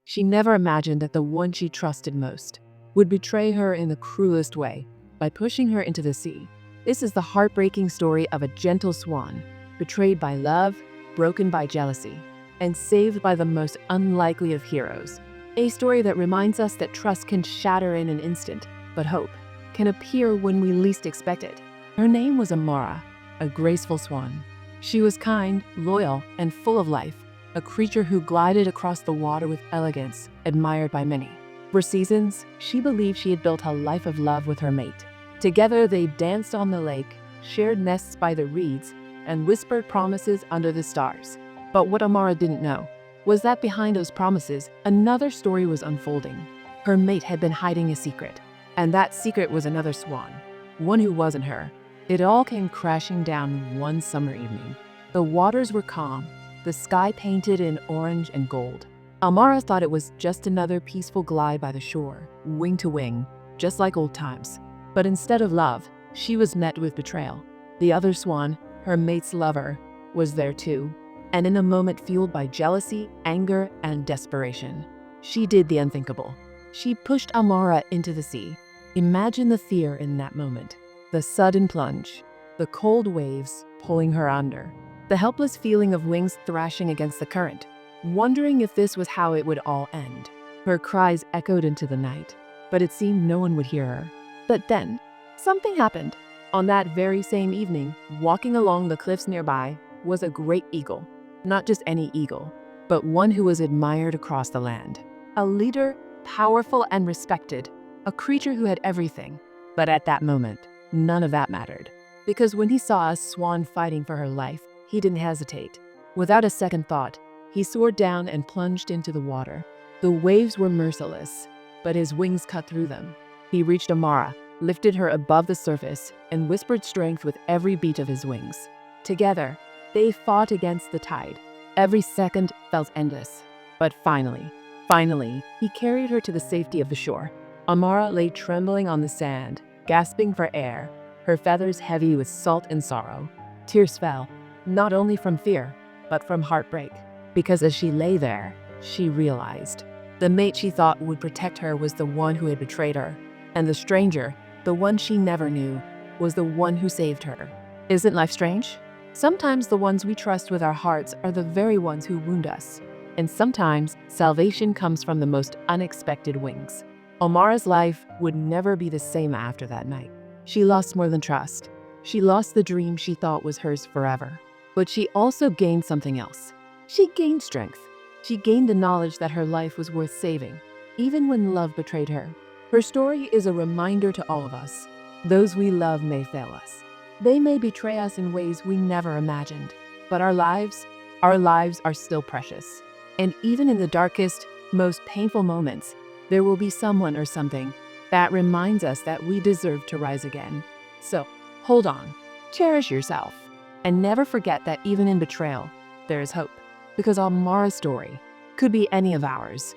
She never imagined that the one she trusted most would betray her in the cruelest way by pushing her into the sea. This is the heartbreaking story of a gentle swan, betrayed by love, broken by jealousy, and saved by the most unlikely of heroes. A story that reminds us that trust can shatter in an instant, but hope can appear when we least expect it. Her name was Amara, a graceful swan. She was kind, loyal, and full of life, a creature who glided across the water with elegance, admired by many. For seasons, she believed she had built a life of love with her mate. Together they danced on the lake, shared nests by the reeds, and whispered promises under the stars. But what Amara didn't know was that behind those promises, another story was unfolding. Her mate had been hiding a secret, and that secret was another swan, one who wasn't her. It all came crashing down one summer evening. The waters were calm, the sky painted in orange and gold. Amara thought it was just another peaceful glide by the shore, wing to wing, just like old times. But instead of love, she was met with betrayal. The other swan, her mate's lover, was there too. And in a moment fueled by jealousy, anger, and desperation, she did the unthinkable. She pushed Amara into the sea. Imagine the fear in that moment. The sudden plunge, the cold waves pulling her under, the helpless feeling of wings thrashing against the current, wondering if this was how it would all end. Her cries echoed into the night, but it seemed no one would hear her. But then, something happened. On that very same evening, walking along the cliffs nearby, was a great eagle. Not just any eagle, but one who was admired across the land. A leader, powerful and respected, a creature who had everything. But at that moment, none of that mattered. Because when he saw a swan fighting for her life, he didn't hesitate. Without a second thought, he soared down and plunged into the water. The waves were merciless, but his wings cut through them. He reached Amara, lifted her above the surface, and whispered strength with every beat of his wings. Together, they fought against the tide. Every second felt endless. But finally, he carried her to the safety of the shore. Amara lay trembling on the sand, gasping for air, her feathers heavy with salt and sorrow. Tears fell, not only from fear, but from heartbreak. Because as she lay there, she realized the mate she thought would protect her was the one who had betrayed her. And the stranger, the one she never knew, was the one who saved her. Isn't life strange? Sometimes the ones we trust with our hearts are the very ones who wound us. And sometimes salvation comes from the most unexpected wings. Amara's life would never be the same after that night. She lost more than trust. She lost the dream she thought was hers forever. But she also gained something else. She gained strength. She gained the knowledge that her life was worth saving, even when love betrayed her. Her story is a reminder to all of us. Those we love may fail us. They may betray us in ways we never imagined. But our lives are still precious. And even in the darkest, most painful moments, there will be someone or something that reminds us that we deserve to rise again. So, hold on, cherish yourself, and never forget that even in betrayal, there is hope. Because Amara's story could be any of ours.